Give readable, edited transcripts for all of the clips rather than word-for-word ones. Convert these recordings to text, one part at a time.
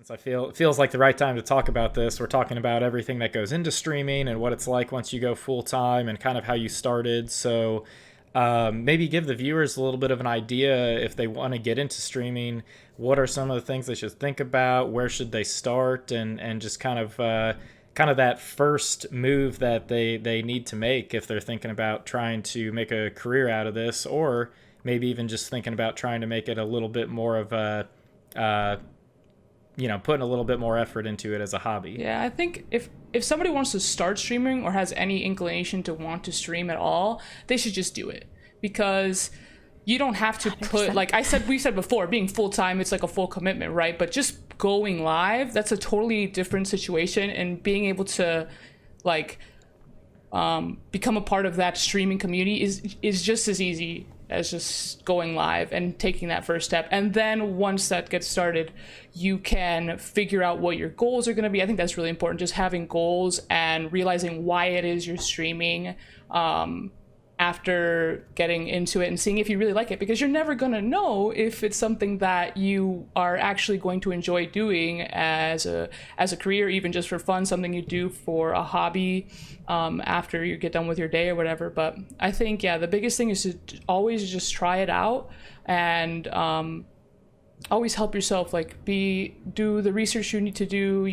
I feel it feels like the right time to talk about this. We're talking about everything that goes into streaming and what it's like once you go full time and kind of how you started. So maybe give the viewers a little bit of an idea if they want to get into streaming. What are some of the things they should think about? Where should they start? And just kind of that first move that they need to make if they're thinking about trying to make a career out of this, or maybe even just thinking about trying to make it a little bit more of a putting a little bit more effort into it as a hobby. Yeah, I think if somebody wants to start streaming or has any inclination to want to stream at all, they should just do it, because you don't have to 100%. put, like we said before, being full-time, it's like a full commitment, right? But just going live, that's a totally different situation, and being able to become a part of that streaming community is just as easy as just going live and taking that first step. And then once that gets started, you can figure out what your goals are going to be. I think that's really important, just having goals and realizing why it is you're streaming after getting into it and seeing if you really like it, because you're never going to know if it's something that you are actually going to enjoy doing as a career, even just for fun, something you do for a hobby after you get done with your day or whatever. But I think, the biggest thing is to always just try it out and always help yourself, do the research you need to do.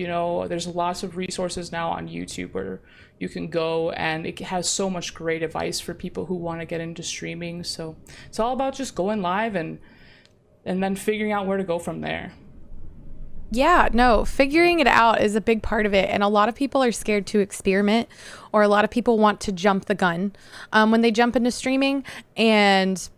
There's lots of resources now on YouTube where you can go, and it has so much great advice for people who want to get into streaming. So it's all about just going live and then figuring out where to go from there. Yeah, no, figuring it out is a big part of it. And a lot of people are scared to experiment, or a lot of people want to jump the gun when they jump into streaming. And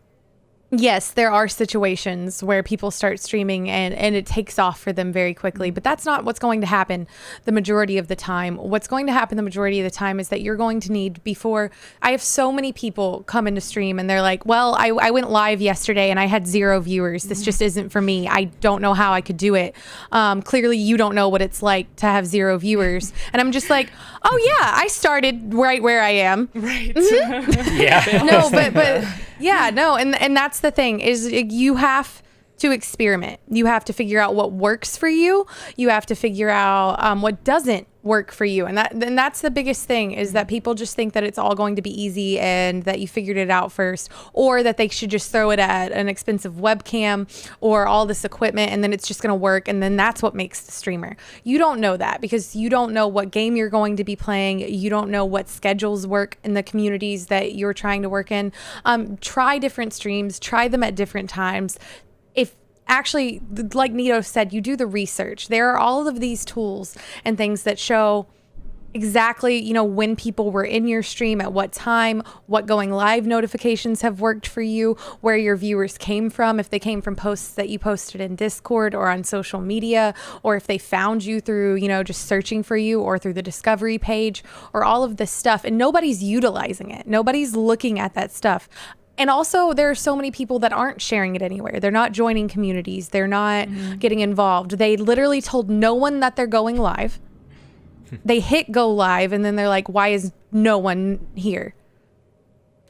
yes, there are situations where people start streaming and it takes off for them very quickly, but that's not what's going to happen the majority of the time. What's going to happen the majority of the time is that you're going to need, before, I have so many people come into stream and they're like, well, I went live yesterday and I had 0 viewers. This just isn't for me. I don't know how I could do it. Clearly you don't know what it's like to have 0 viewers. And I'm just like, oh yeah, I started right where I am. Right. Mm-hmm. Yeah. No, but yeah, no. And that's the thing, is you have to experiment. You have to figure out what works for you. You have to figure out what doesn't work for you. And that's the biggest thing, is that people just think that it's all going to be easy and that you figured it out first, or that they should just throw it at an expensive webcam or all this equipment and then it's just going to work. And then that's what makes the streamer. You don't know that, because you don't know what game you're going to be playing. You don't know what schedules work in the communities that you're trying to work in. Try different streams, try them at different times. If actually, like Neato said, you do the research. There are all of these tools and things that show exactly, when people were in your stream, at what time, what going live notifications have worked for you, where your viewers came from, if they came from posts that you posted in Discord or on social media, or if they found you through, just searching for you or through the discovery page, or all of this stuff. And nobody's utilizing it. Nobody's looking at that stuff. And also, there are so many people that aren't sharing it anywhere. They're not joining communities. They're not getting involved. They literally told no one that they're going live. They hit go live, and then they're like, why is no one here?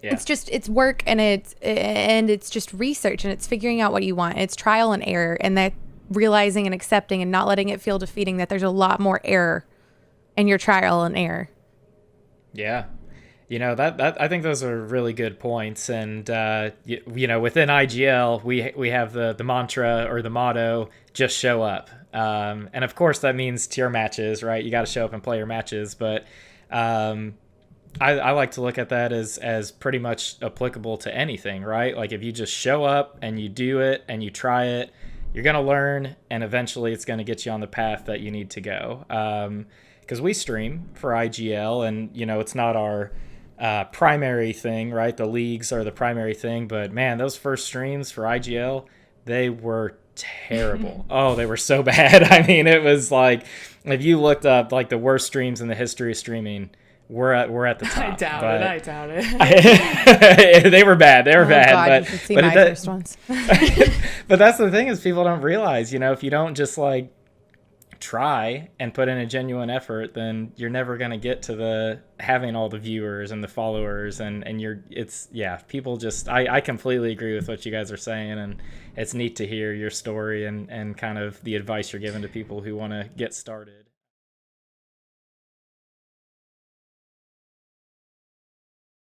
Yeah. It's work, and it's just research, and it's figuring out what you want. It's trial and error, and that realizing and accepting and not letting it feel defeating that there's a lot more error in your trial and error. Yeah. That I think those are really good points. And, within IGL, we have the mantra or the motto, just show up. And of course that means tier matches, right? You got to show up and play your matches. But I like to look at that as pretty much applicable to anything, right? Like if you just show up and you do it and you try it, you're going to learn, and eventually it's going to get you on the path that you need to go. Because we stream for IGL, and, it's not our primary thing, right? The leagues are the primary thing, but man, those first streams for IGL, they were terrible. Oh, they were so bad. I mean, it was like, if you looked up like the worst streams in the history of streaming, we're at the top. I doubt it. They were bad. They were bad. God, but you should see my first ones. But that's the thing, is people don't realize, if you don't just like try and put in a genuine effort, then you're never going to get to the having all the viewers and the followers and people just, I completely agree with what you guys are saying, and it's neat to hear your story and kind of the advice you're giving to people who want to get started.